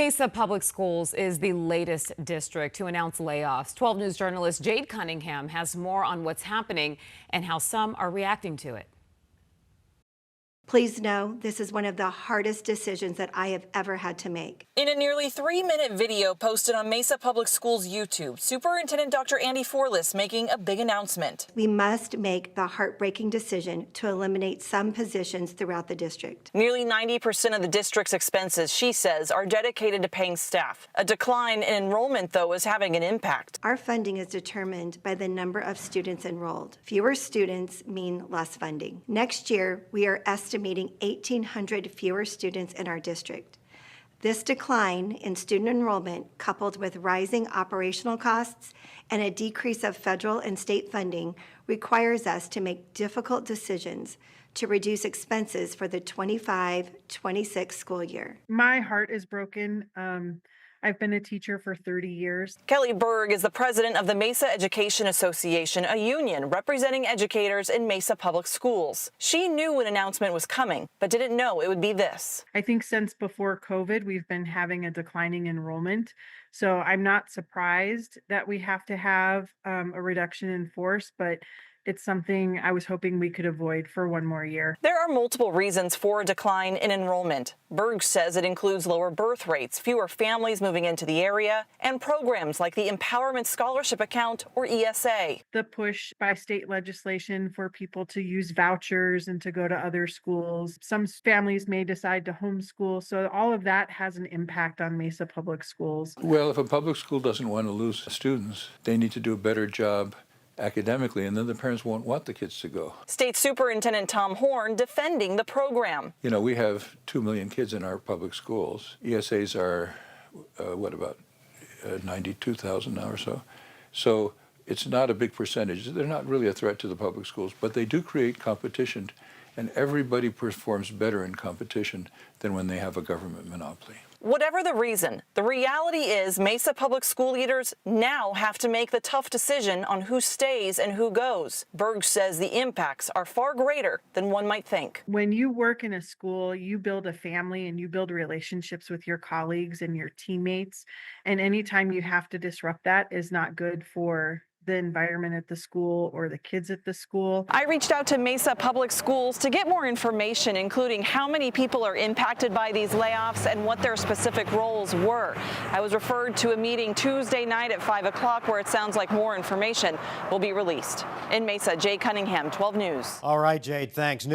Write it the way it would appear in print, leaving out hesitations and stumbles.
Mesa Public Schools is the latest district to announce layoffs. 12 News journalist Jade Cunningham has more on what's happening and how some are reacting to it. Please know this is one of the hardest decisions that I have ever had to make. In a nearly 3-minute video posted on Mesa Public Schools YouTube, Superintendent Dr. Andi Fourlis making a big announcement. We must make the heartbreaking decision to eliminate some positions throughout the district. Nearly 90% of the district's expenses, she says, are dedicated to paying staff. A decline in enrollment, though, is having an impact. Our funding is determined by the number of students enrolled. Fewer students mean less funding. Next year, we are estimating 1,800 fewer students in our district. This decline in student enrollment, coupled with rising operational costs and a decrease of federal and state funding, requires us to make difficult decisions to reduce expenses for the 25-26 school year. My heart is broken. I've been a teacher for 30 years. Kelly Berg is the president of the Mesa Education Association, a union representing educators in Mesa Public Schools. She knew an announcement was coming, but didn't know it would be this. I think since before COVID, we've been having a declining enrollment. So I'm not surprised that we have to have a reduction in force, but it's something I was hoping we could avoid for one more year. There are multiple reasons for a decline in enrollment. Berg says it includes lower birth rates, fewer families moving into the area, and programs like the Empowerment Scholarship Account, or ESA. The push by state legislation for people to use vouchers and to go to other schools. Some families may decide to homeschool, so all of that has an impact on Mesa Public Schools. Well, if a public school doesn't want to lose students, they need to do a better job academically, and then the parents won't want the kids to go. State Superintendent Tom Horn defending the program. You know, we have 2 million kids in our public schools. ESAs are, about 92,000 now or so. So it's not a big percentage. They're not really a threat to the public schools, but they do create competition, and everybody performs better in competition than when they have a government monopoly. Whatever the reason, the reality is Mesa Public School leaders now have to make the tough decision on who stays and who goes. Berg says the impacts are far greater than one might think. When you work in a school, you build a family and you build relationships with your colleagues and your teammates. And anytime you have to disrupt that is not good for the environment at the school or the kids at the school. I reached out to Mesa Public Schools to get more information, including how many people are impacted by these layoffs and what their specific roles were. I was referred to a meeting Tuesday night at 5 o'clock where it sounds like more information will be released. In Mesa, Jade Cunningham, 12 News. All right, Jade, thanks.